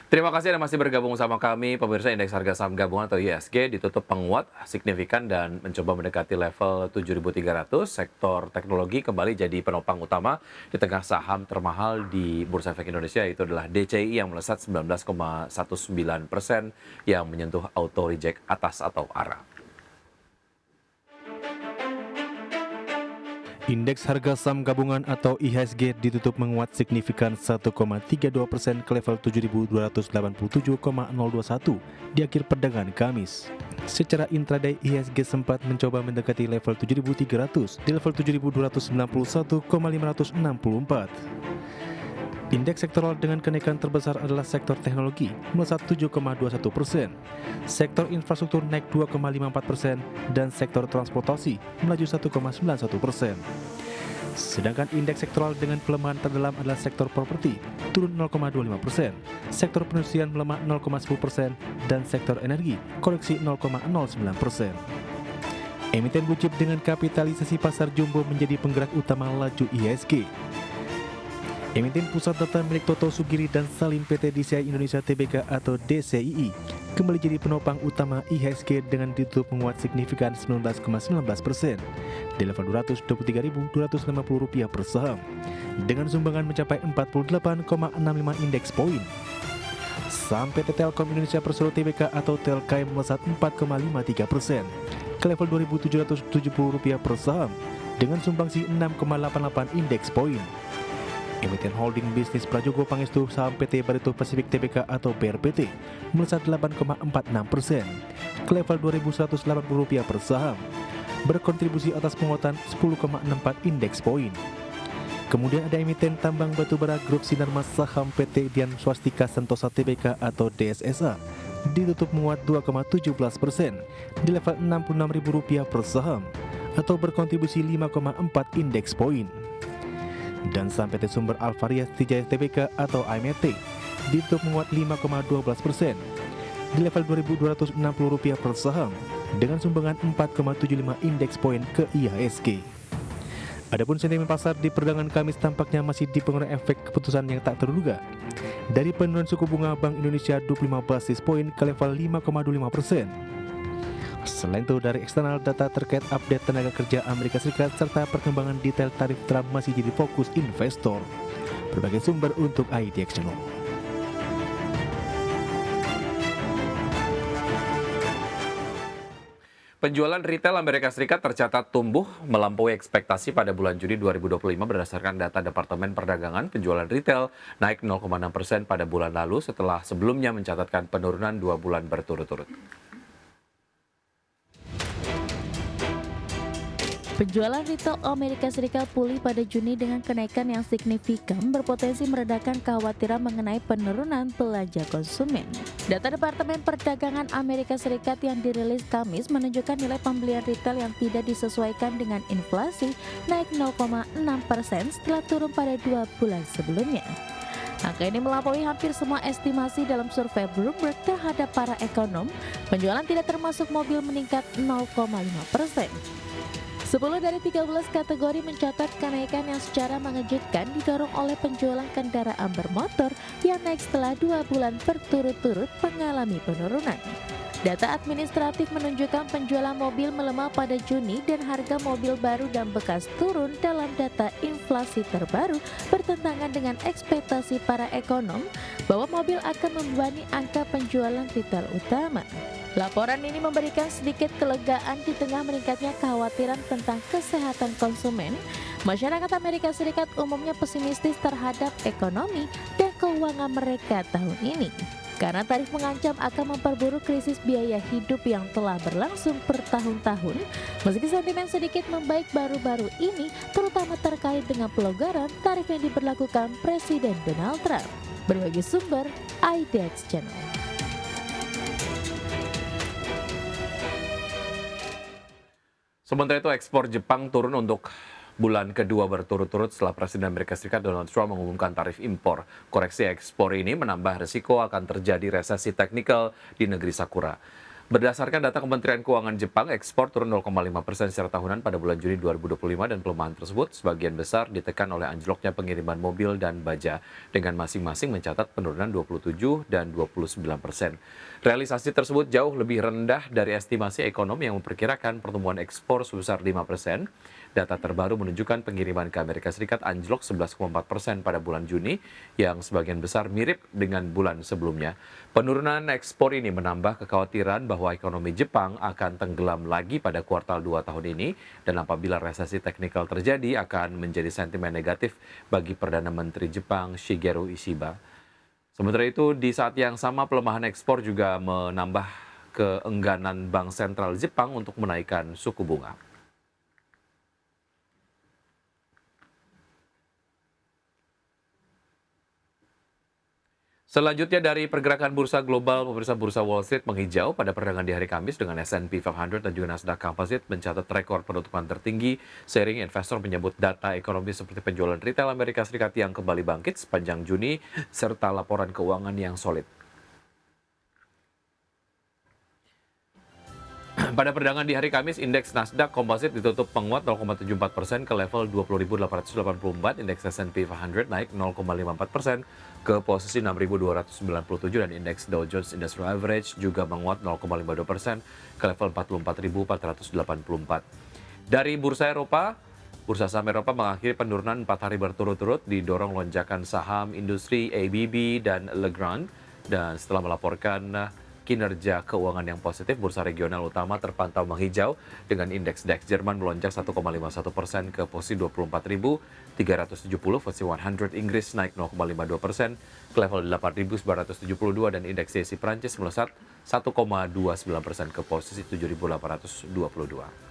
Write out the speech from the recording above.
Terima kasih Anda masih bergabung sama kami. Pemirsa, indeks harga saham gabungan atau IHSG ditutup penguat signifikan dan mencoba mendekati level 7.300. Sektor teknologi kembali jadi penopang utama di tengah saham termahal di Bursa Efek Indonesia, yaitu adalah DCI yang melesat 19,19% yang menyentuh auto reject atas atau arah. Indeks harga saham gabungan atau IHSG ditutup menguat signifikan 1,32% ke level 7.287,021 di akhir perdagangan Kamis. Secara intraday, IHSG sempat mencoba mendekati level 7.300 di level 7.291,564. Indeks sektoral dengan kenaikan terbesar adalah sektor teknologi, melesat 7,21%, sektor infrastruktur naik 2,54%, dan sektor transportasi melaju 1,91%. Sedangkan indeks sektoral dengan pelemahan terdalam adalah sektor properti, turun 0,25%, sektor perindustrian melemah 0,10%, dan sektor energi koreksi 0,09%. Emiten blue chip dengan kapitalisasi pasar jumbo menjadi penggerak utama laju IHSG. Emiten pusat data milik Toto Sugiri dan Salim PT DCI Indonesia Tbk atau DCII kembali jadi penopang utama IHSG dengan ditutup menguat signifikan 19,19% di level Rp223.250 per saham dengan sumbangan mencapai 48,65 indeks poin. Saham PT Telkom Indonesia Persero Tbk atau Telkom melesat 4,53% ke level Rp2.770 per saham dengan sumbangsi 6,88 indeks poin. Emiten holding bisnis Prajogo Pangestu saham PT Barito Pasifik Tbk atau BRPT melesat 8,46% ke level Rp2.180 per saham, berkontribusi atas penguatan 10,64 indeks poin. Kemudian ada emiten tambang batubara Grup Sinarmas saham PT Dian Swastika Sentosa Tbk atau DSSA ditutup menguat 2,17% di level Rp66.000 per saham atau berkontribusi 5,4 indeks poin. Dan saham PT Sumber Alvarias Tijaya Tbk atau AMT ditutup menguat 5,12% di level Rp2.260 per saham dengan sumbangan 4,75 indeks poin ke IHSG. Adapun sentimen pasar di perdagangan Kamis tampaknya masih dipengaruhi efek keputusan yang tak terduga dari penurunan suku bunga Bank Indonesia 25 basis poin ke level 5,25%. Selain itu, dari eksternal data terkait update tenaga kerja Amerika Serikat serta perkembangan detail tarif Trump masih jadi fokus investor. Berbagai sumber untuk IDX Channel. Penjualan retail Amerika Serikat tercatat tumbuh melampaui ekspektasi pada bulan Juni 2025 berdasarkan data Departemen Perdagangan. Penjualan retail naik 0,6% pada bulan lalu setelah sebelumnya mencatatkan penurunan 2 bulan berturut-turut. Penjualan retail Amerika Serikat pulih pada Juni dengan kenaikan yang signifikan berpotensi meredakan kekhawatiran mengenai penurunan belanja konsumen. Data Departemen Perdagangan Amerika Serikat yang dirilis Kamis menunjukkan nilai pembelian retail yang tidak disesuaikan dengan inflasi naik 0,6% setelah turun pada 2 bulan sebelumnya. Angka ini melampaui hampir semua estimasi dalam survei Bloomberg terhadap para ekonom. Penjualan tidak termasuk mobil meningkat 0,5%. 10 dari 13 kategori mencatat kenaikan yang secara mengejutkan didorong oleh penjualan kendaraan bermotor yang naik setelah 2 bulan berturut-turut mengalami penurunan. Data administratif menunjukkan penjualan mobil melemah pada Juni dan harga mobil baru dan bekas turun dalam data inflasi terbaru bertentangan dengan ekspektasi para ekonom bahwa mobil akan membebani angka penjualan retail utama. Laporan ini memberikan sedikit kelegaan di tengah meningkatnya kekhawatiran tentang kesehatan konsumen. Masyarakat Amerika Serikat umumnya pesimistis terhadap ekonomi dan keuangan mereka tahun ini, karena tarif mengancam akan memperburuk krisis biaya hidup yang telah berlangsung bertahun-tahun. Meski sentimen sedikit membaik baru-baru ini, terutama terkait dengan pelonggaran tarif yang diberlakukan Presiden Donald Trump. Berbagai sumber, IDX Channel. Sementara itu, ekspor Jepang turun untuk bulan kedua berturut-turut setelah Presiden Amerika Serikat Donald Trump mengumumkan tarif impor. Koreksi ekspor ini menambah resiko akan terjadi resesi teknikal di negeri Sakura. Berdasarkan data Kementerian Keuangan Jepang, ekspor turun 0,5% secara tahunan pada bulan Juni 2025 dan pelemahan tersebut sebagian besar ditekan oleh anjloknya pengiriman mobil dan baja dengan masing-masing mencatat penurunan 27 dan 29%. Realisasi tersebut jauh lebih rendah dari estimasi ekonomi yang memperkirakan pertumbuhan ekspor sebesar 5%. Data terbaru menunjukkan pengiriman ke Amerika Serikat anjlok 11,4% pada bulan Juni yang sebagian besar mirip dengan bulan sebelumnya. Penurunan ekspor ini menambah kekhawatiran bahwa ekonomi Jepang akan tenggelam lagi pada kuartal 2 tahun ini dan apabila resesi teknikal terjadi akan menjadi sentimen negatif bagi Perdana Menteri Jepang Shigeru Ishiba. Sementara itu, di saat yang sama pelemahan ekspor juga menambah keengganan Bank Sentral Jepang untuk menaikkan suku bunga. Selanjutnya dari pergerakan bursa global, pemirsa bursa Wall Street menghijau pada perdagangan di hari Kamis dengan S&P 500 dan juga Nasdaq Composite mencatat rekor penutupan tertinggi seiring investor menyebut data ekonomi seperti penjualan retail Amerika Serikat yang kembali bangkit sepanjang Juni serta laporan keuangan yang solid. Pada perdagangan di hari Kamis, indeks Nasdaq Composite ditutup menguat 0,74% ke level 20.884, indeks S&P 500 naik 0,54% ke posisi 6.297 dan indeks Dow Jones Industrial Average juga menguat 0,52% ke level 44.484. Dari bursa Eropa, bursa saham Eropa mengakhiri penurunan 4 hari berturut-turut didorong lonjakan saham industri ABB dan Legrand dan setelah melaporkan kinerja keuangan yang positif, bursa regional utama terpantau menghijau dengan indeks DAX Jerman melonjak 1,51% ke posisi 24.370, posisi 100 Inggris naik 0,52% ke level 8.972 dan indeks CAC Prancis melesat 1,29% ke posisi 7.822.